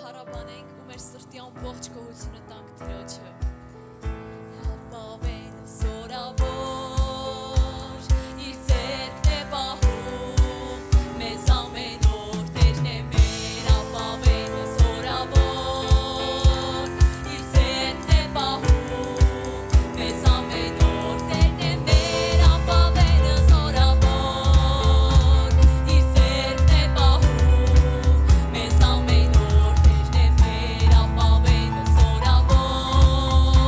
փառաբանենք ու մեր սրտի ամբողջ գոհությունը տանք Տիրոջը։ Ապավենը զորավոր, իր ձեռքն է պահում, մեզ ամեն օր Տերն է մեր, ապավենը զորավոր, իր ձեռքն է պահում, մեզ ամեն օր Տերն է մեր, ապավենը զորավոր, իր ձեռքն է պահում, մեզ ամեն օր Տերն է մեր, ապավենը զորավոր,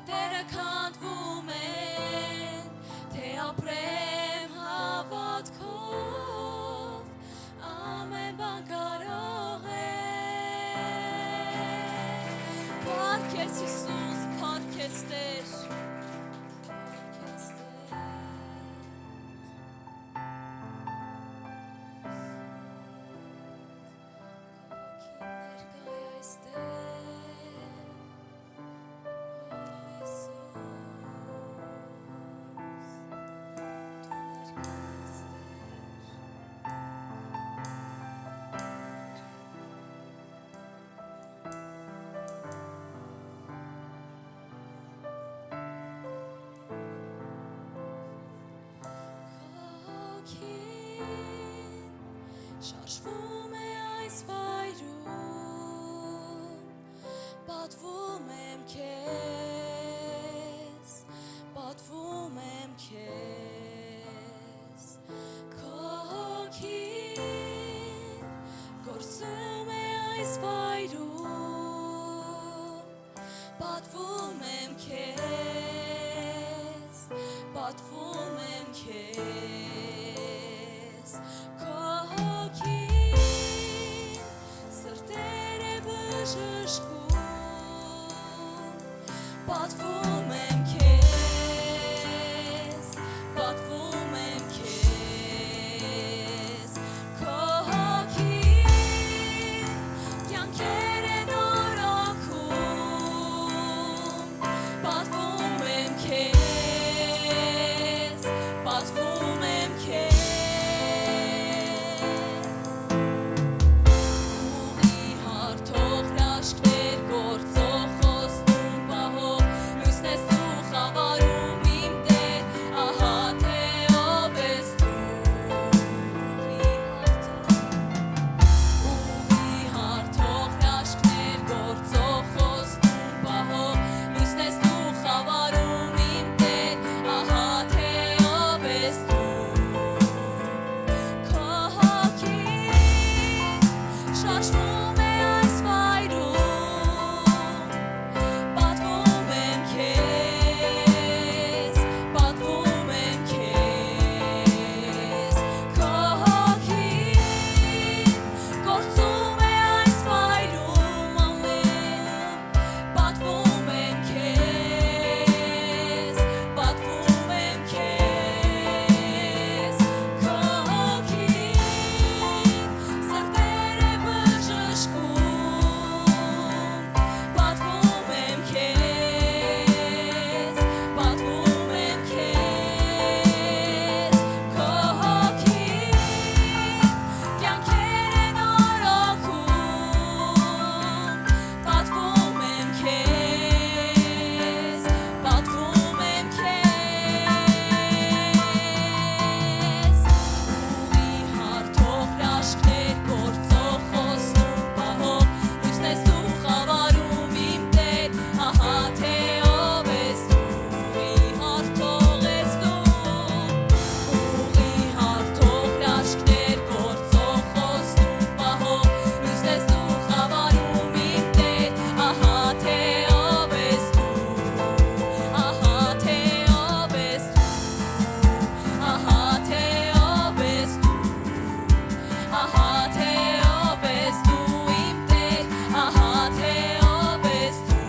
Պատերը քանդվում են, թե ապրեմ հավատքով, ամեն բան կարող է։ Փառք ես Հիսուս, փառք ես Տեր, շարժվում է այս վայրում, պատվում եմ քեզ, պատվում եմ քեզ, քո հոգին գործում է այս վայրում, պատվում եմ քեզ, պատվում եմ քեզ, քո պատվում եմ քեզ, պատվում եմ քեզ, քո հոգին կյանքեր են օրոքում, պատվում եմ քեզ, պատվում եմ քեզ, ուղի հարթող հրաշքներ գործող խոստում պահող լույսն ես դու խավարում իմ Տեր, ահա թե ով ես դու, ուղի հարթող հրաշքներ գործող խոստում պահող լույսն ես դու խավարում իմ Տեր, ահա թե ով ես դու, քո հոգին շարժվում է այս վայրում, պատվում եմ քեզ, պատվում եմ քեզ, քո հոգին գործում է այս վայրում ամեն, պատվում եմ քեզ, պատվում եմ քեզ, քո հոգին սրտեր է բժշկում, պատվում եմ քեզ, պատվում եմ քեզ, քո հոգին կյանքեր են օրոքում, պատվում եմ քեզ, պատվում եմ քեզ, ուղի հարթող հրաշքներ գործող խոստում պահող լույսն ես դու խավարում իմ Տեր, ահա թե ով ես դու, ուղի հարթող ես դու, ուղի հարթող հրաշքներ գործող խոստում պահող լույսն ես դու խավարում իմ Տեր, ահա թե ով ես դու, ահա թե ով ես դու, ահա թե ով ես դու, ահա թե ով ես դու իմ Տեր, ահա թե ով ես դու,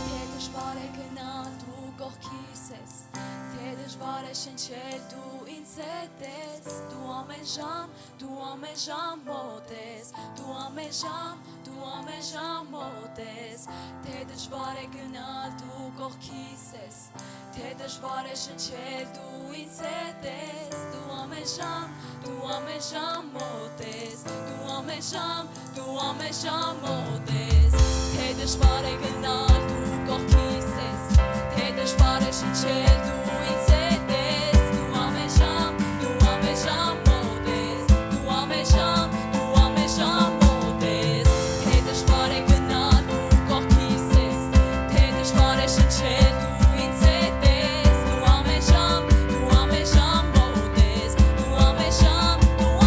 թե դժվար է գնալ դու կողքիս ես, թե դժվար է շնչել դու ինձ հետ ես, դու ամեն ժամ մոտ ես, դու ամեն ժամ մոտ ես, թե դժվար է գնալ դու կողքիս ես, թե դժվար է շնչել դու ինձ հետ ես, դու ամեն ժամ մոտ ես, դու ամեն ժամ մոտ ես, թե դժվար է գնալ դու կողքիս ես, թե դժվար է շնչել դու ինձ հետ ես, դու ամեն ժամ մոտ ես, դու ամեն ժամ մոտ ես, թե դժվար է գնալ դու կողքիս ես, թե դժվար է շնչել դու ինձ հետ ես, դու ամեն ժամ մոտ ես, դու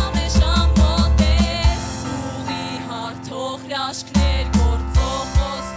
ամեն ժամ մոտ ես, ուղի հարթող հրաշքներ գործող խոստում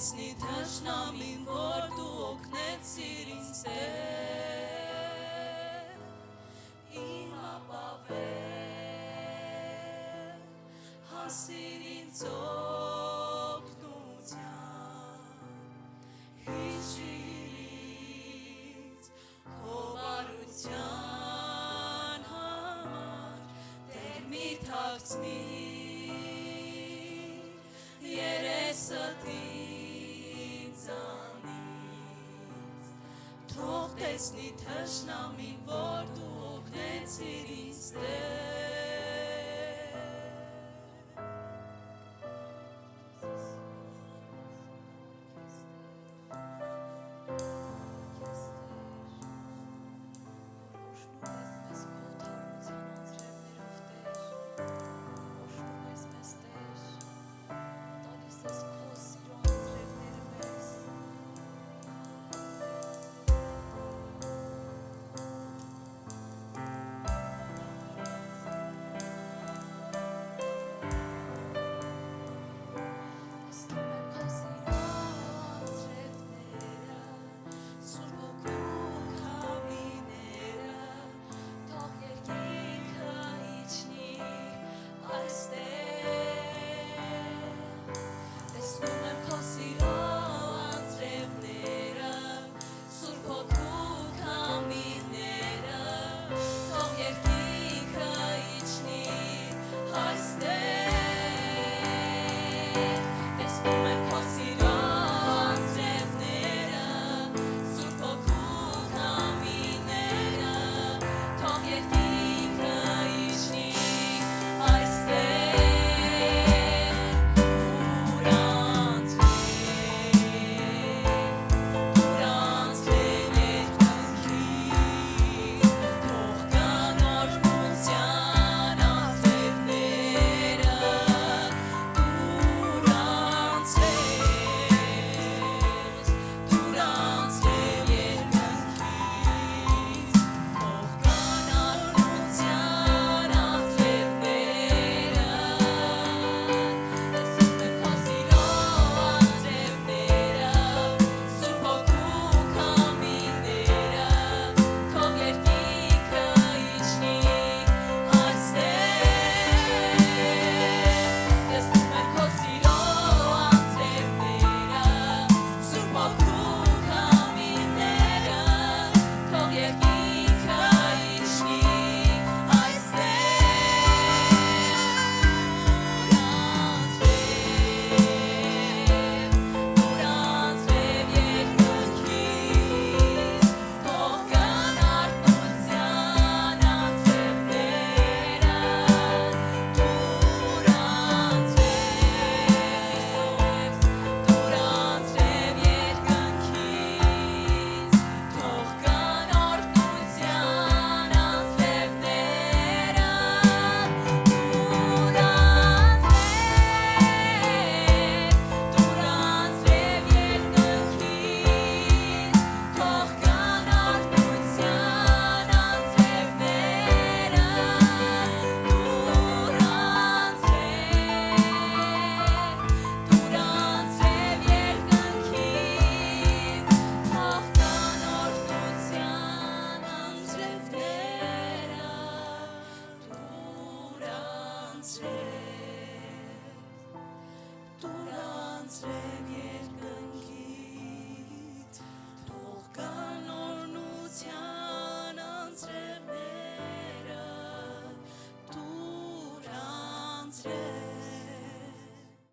տեսնի թշնամին, որ դու օգնեցիր ինձ Տեր, իմ ապավեր, հասիր ինձ օգնության, հիշիր ինձ քո բարության համար, Տեր մի թաքցնի երեսդ ինձանից, թող տեսնի թշնամին, որ դու օգնեցիր ինձ Տեր, Տուր անձրև